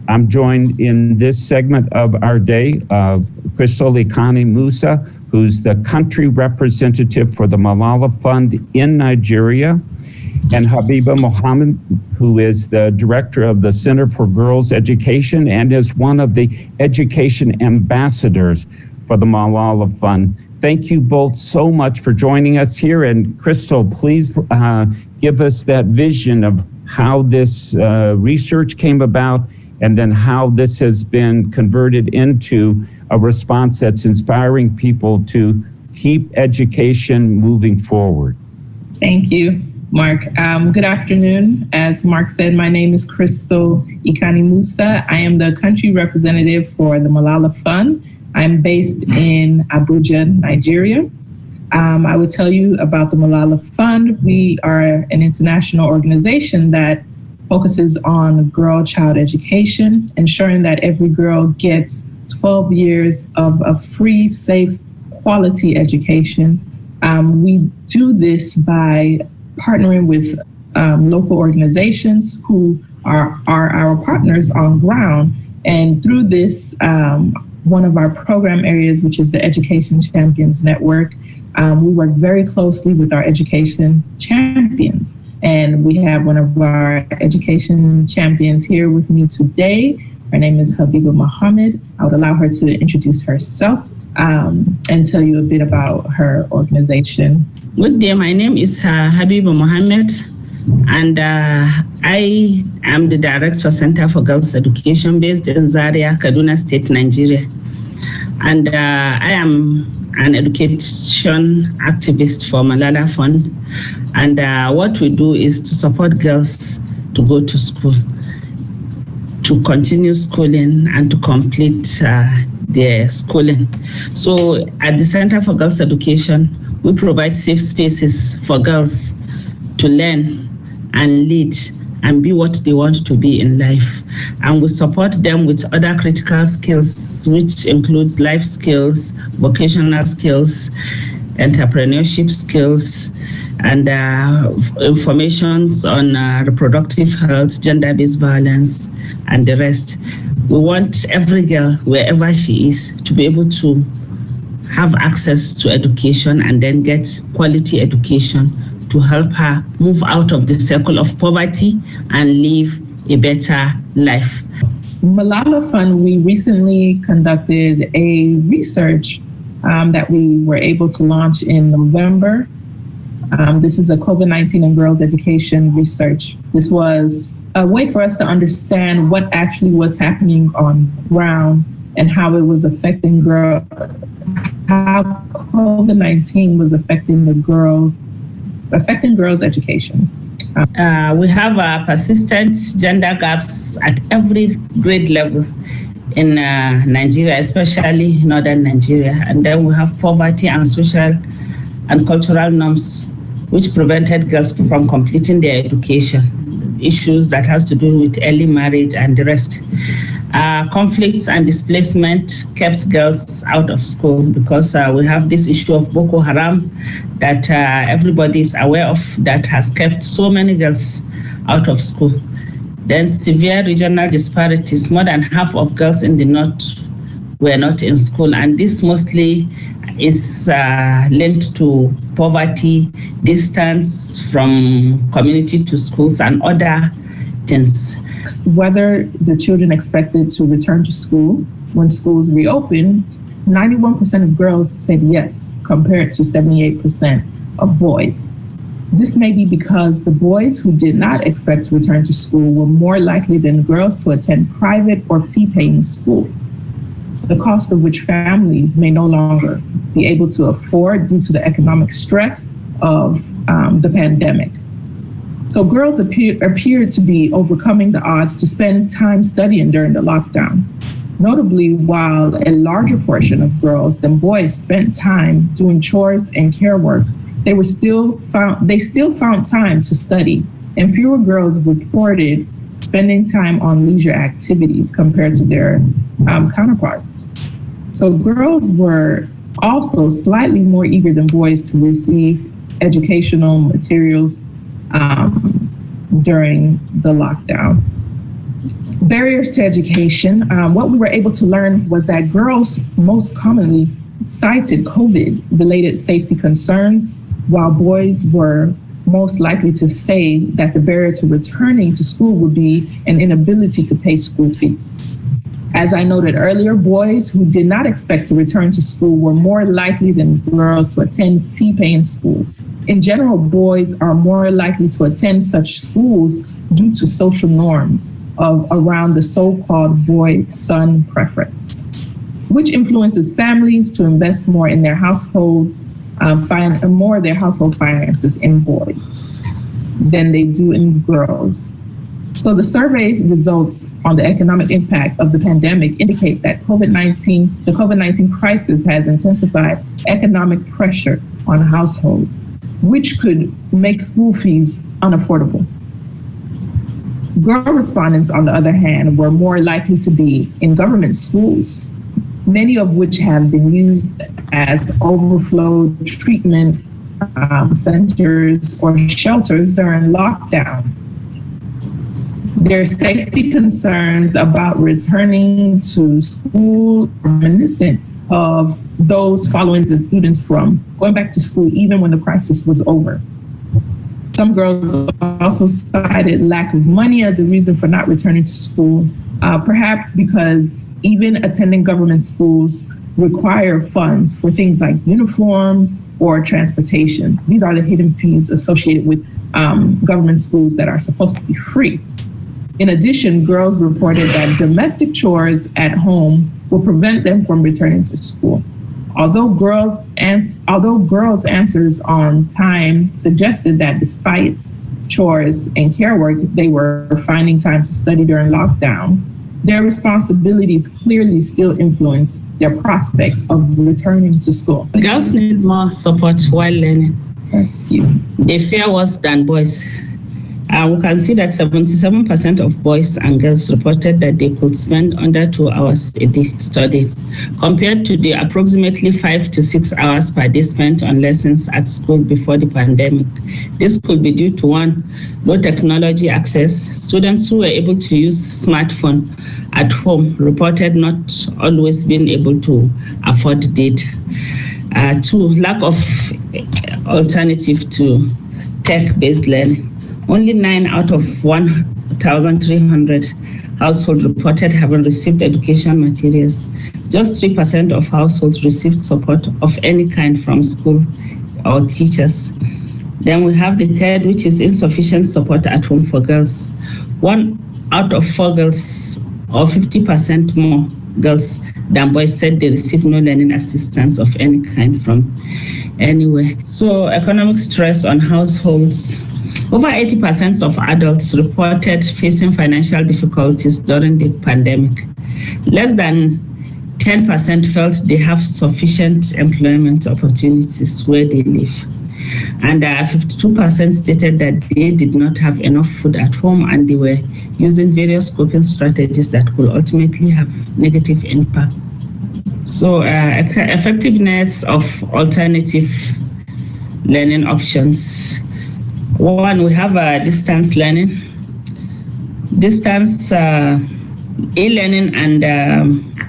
I'm joined in this segment of our day of Crystal Ikanih-Musa, who's the country representative for the Malala Fund in Nigeria, and Habiba Mohammed, who is the director of the Center for Girls Education and is one of the education ambassadors for the Malala Fund. Thank you both so much for joining us here. And Crystal, please give us that vision of how this research came about and then how this has been converted into a response that's inspiring people to keep education moving forward. Thank you, Mark. Good afternoon. As Mark said, my name is Crystal Ikanih-Musa. I am the country representative for the Malala Fund. I'm based in Abuja, Nigeria. I would tell you about the Malala Fund. We are an international organization that focuses on girl-child education, ensuring that every girl gets 12 years of a free, safe, quality education. We do this by partnering with local organizations who are our partners on ground. And through this, one of our program areas, which is the Education Champions Network, we work very closely with our education champions. And we have one of our education champions here with me today. Her name is Habiba Mohammed. I would allow her to introduce herself and tell you a bit about her organization. Good day, my name is Habiba Mohammed, and I am the Director Center for Girls Education based in Zaria, Kaduna State, Nigeria. And I am an education activist for Malala Fund. And what we do is to support girls to go to school, to continue schooling and to complete their schooling. So at the Center for Girls Education, we provide safe spaces for girls to learn and lead and be what they want to be in life. And we support them with other critical skills, which includes life skills, vocational skills, entrepreneurship skills, and informations on reproductive health, gender-based violence, and the rest. We want every girl, wherever she is, to be able to have access to education and then get quality education to help her move out of the circle of poverty and live a better life. Malala Fund, we recently conducted a research that we were able to launch in November. This is a COVID-19 and girls education research. This was a way for us to understand what actually was happening on ground and how it was affecting how COVID-19 was affecting girls' education. We have persistent gender gaps at every grade level in Nigeria, especially northern Nigeria. And then we have poverty and social and cultural norms which prevented girls from completing their education, issues that has to do with early marriage and the rest. Conflicts and displacement kept girls out of school because we have this issue of Boko Haram that everybody is aware of that has kept so many girls out of school. Then severe regional disparities. More than half of girls in the north were not in school, and this mostly is linked to poverty, distance from community to schools, and other things. Whether the children expected to return to school when schools reopened, 91% of girls said yes, compared to 78% of boys. This may be because the boys who did not expect to return to school were more likely than girls to attend private or fee-paying schools, the cost of which families may no longer be able to afford due to the economic stress of the pandemic. So girls appeared to be overcoming the odds to spend time studying during the lockdown. Notably, while a larger portion of girls than boys spent time doing chores and care work, they still found time to study, and fewer girls reported spending time on leisure activities compared to their counterparts. So girls were also slightly more eager than boys to receive educational materials during the lockdown. Barriers to education. What we were able to learn was that girls most commonly cited COVID-related safety concerns, while boys were most likely to say that the barrier to returning to school would be an inability to pay school fees. As I noted earlier, boys who did not expect to return to school were more likely than girls to attend fee-paying schools. In general, boys are more likely to attend such schools due to social norms of around the so-called boy-son preference, which influences families to invest more in their households, more of their household finances in boys than they do in girls. So the survey results on the economic impact of the pandemic indicate that the COVID-19 crisis has intensified economic pressure on households, which could make school fees unaffordable. Girl respondents, on the other hand, were more likely to be in government schools, many of which have been used as overflow treatment centers or shelters during lockdown. There are safety concerns about returning to school reminiscent of those following the students from going back to school even when the crisis was over. Some girls also cited lack of money as a reason for not returning to school, perhaps because even attending government schools require funds for things like uniforms or transportation. These are the hidden fees associated with government schools that are supposed to be free. In addition, girls reported that domestic chores at home will prevent them from returning to school. Although girls' answers on time suggested that despite chores and care work, they were finding time to study during lockdown, their responsibilities clearly still influence their prospects of returning to school. Girls need more support while learning. That's you. They fare worse than boys. We can see that 77% of boys and girls reported that they could spend under 2 hours a day studying, compared to the approximately 5 to 6 hours per day spent on lessons at school before the pandemic. This could be due to one, low technology access. Students who were able to use smartphone at home reported not always being able to afford data. Two, lack of alternative to tech-based learning. Only 9 out of 1,300 households reported having received education materials. Just 3% of households received support of any kind from school or teachers. Then we have the third, which is insufficient support at home for girls. 1 out of 4 girls, or 50% more girls than boys, said they received no learning assistance of any kind from anywhere. So economic stress on households. Over 80% of adults reported facing financial difficulties during the pandemic. Less than 10% felt they have sufficient employment opportunities where they live. And 52% stated that they did not have enough food at home and they were using various coping strategies that could ultimately have negative impact. So effectiveness of alternative learning options. One, we have distance learning. Distance e-learning and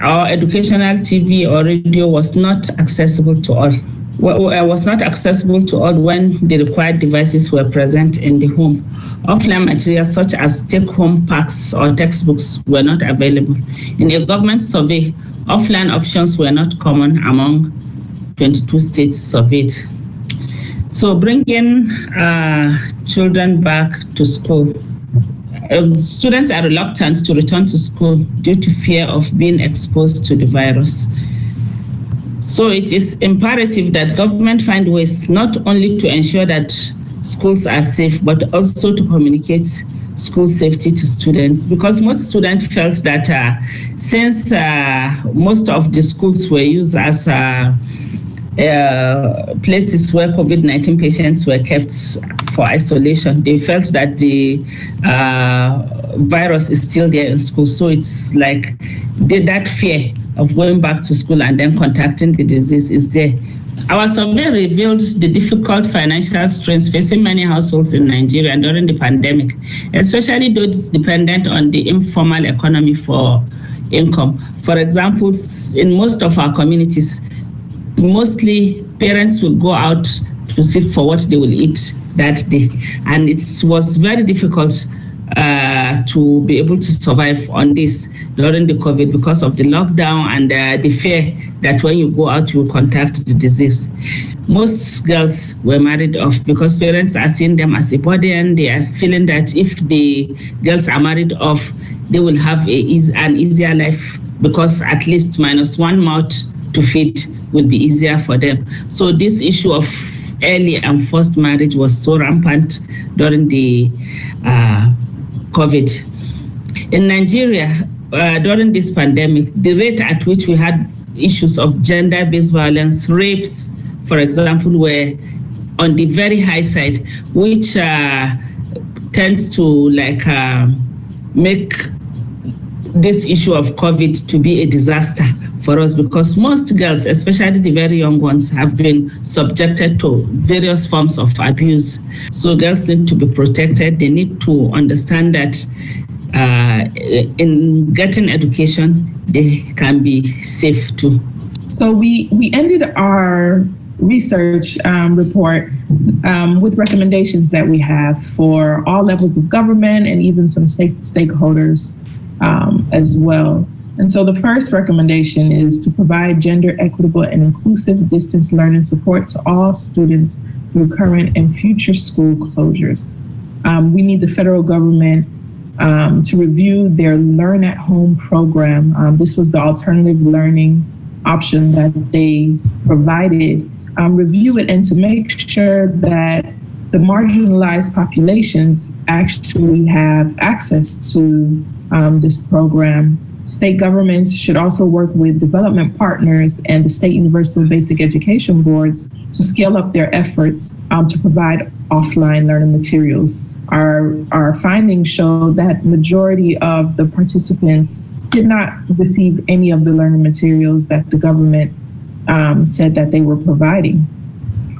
our educational TV or radio was not accessible to all. Was not accessible to all when the required devices were present in the home. Offline materials such as take-home packs or textbooks were not available. In a government survey, offline options were not common among 22 states surveyed. So bringing children back to school. Students are reluctant to return to school due to fear of being exposed to the virus. So it is imperative that government find ways not only to ensure that schools are safe, but also to communicate school safety to students, because most students felt that since most of the schools were used as places where COVID-19 patients were kept for isolation, they felt that the virus is still there in school. So it's like that fear of going back to school and then contacting the disease is there Our survey revealed the difficult financial strains facing many households in Nigeria during the pandemic, especially those dependent on the informal economy for income. For example, in most of our communities, mostly parents will go out to seek for what they will eat that day. And it was very difficult to be able to survive on this during the COVID because of the lockdown and the fear that when you go out, you will contact the disease. Most girls were married off because parents are seeing them as a burden. They are feeling that if the girls are married off, they will have an easier life because at least minus one mouth to feed will be easier for them. So this issue of early and forced marriage was so rampant during the COVID. In Nigeria, during this pandemic, the rate at which we had issues of gender-based violence, rapes, for example, were on the very high side, which tends to make this issue of COVID to be a disaster for us because most girls, especially the very young ones, have been subjected to various forms of abuse. So girls need to be protected. They need to understand that in getting education, they can be safe too. So we ended our research report with recommendations that we have for all levels of government and even some stakeholders as well. And so the first recommendation is to provide gender equitable and inclusive distance learning support to all students through current and future school closures. We need the federal government to review their Learn at Home program. This was the alternative learning option that they provided. Review it and to make sure that the marginalized populations actually have access to this program. State governments should also work with development partners and the state universal basic education boards to scale up their efforts to provide offline learning materials. Our findings show that majority of the participants did not receive any of the learning materials that the government said that they were providing.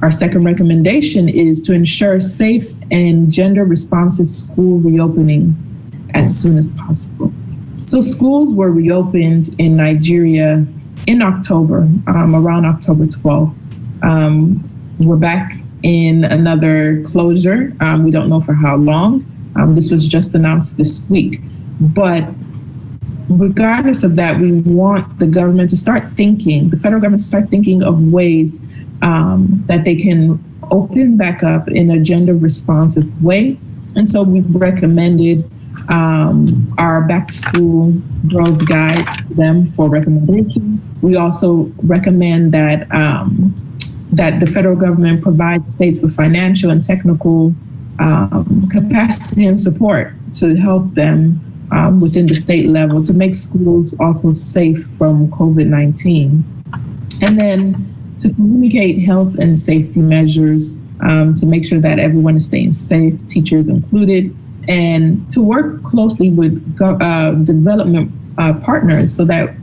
Our second recommendation is to ensure safe and gender responsive school reopenings as soon as possible. So schools were reopened in Nigeria in October, around October 12th. We're back in another closure. We don't know for how long. This was just announced this week. But regardless of that, we want the government to start thinking, the federal government to start thinking of ways that they can open back up in a gender responsive way. And so we've recommended our back to school girls guide to them for recommendation. We also recommend that that the federal government provides states with financial and technical capacity and support to help them within the state level to make schools also safe from COVID-19. And then to communicate health and safety measures to make sure that everyone is staying safe, teachers included, and to work closely with development partners so that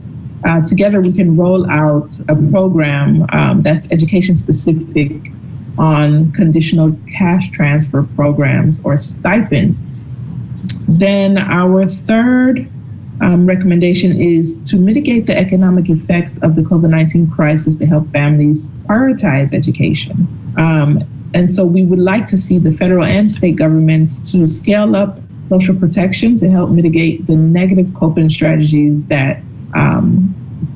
together we can roll out a program that's education specific on conditional cash transfer programs or stipends. Then our third recommendation is to mitigate the economic effects of the COVID-19 crisis to help families prioritize education. And so we would like to see the federal and state governments to scale up social protection to help mitigate the negative coping strategies that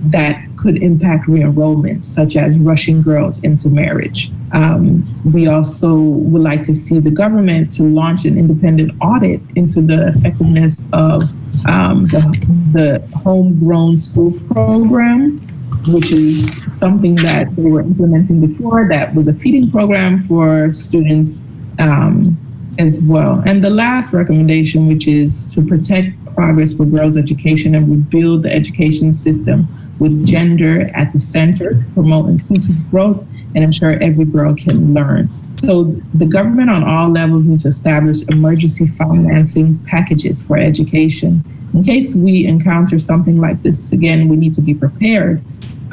that could impact re-enrollment, such as rushing girls into marriage. We also would like to see the government to launch an independent audit into the effectiveness of the homegrown school program, which is something that they were implementing before that was a feeding program for students as well. And the last recommendation, which is to protect progress for girls' education and rebuild the education system with gender at the center to promote inclusive growth and ensure every girl can learn. So the government on all levels needs to establish emergency financing packages for education. In case we encounter something like this again, we need to be prepared.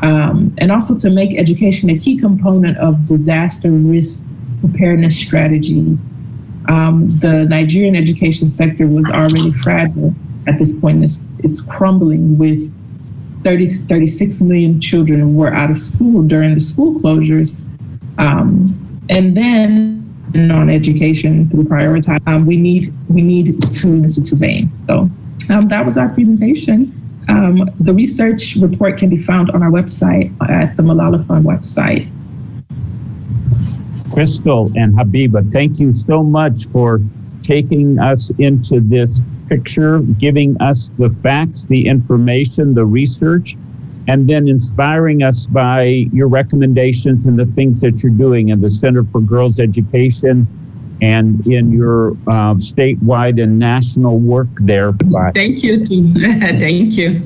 and also to make education a key component of disaster risk preparedness strategy. The Nigerian education sector was already fragile at this point. It's crumbling with 36 million children were out of school during the school closures. And then on education through prioritizing, we need to intervene. So that was our presentation. The research report can be found on our website at the Malala Fund website. Crystal and Habiba, thank you so much for taking us into this picture, giving us the facts, the information, the research, and then inspiring us by your recommendations and the things that you're doing in the Center for Girls Education and in your statewide and national work there. Thank you. Thank you.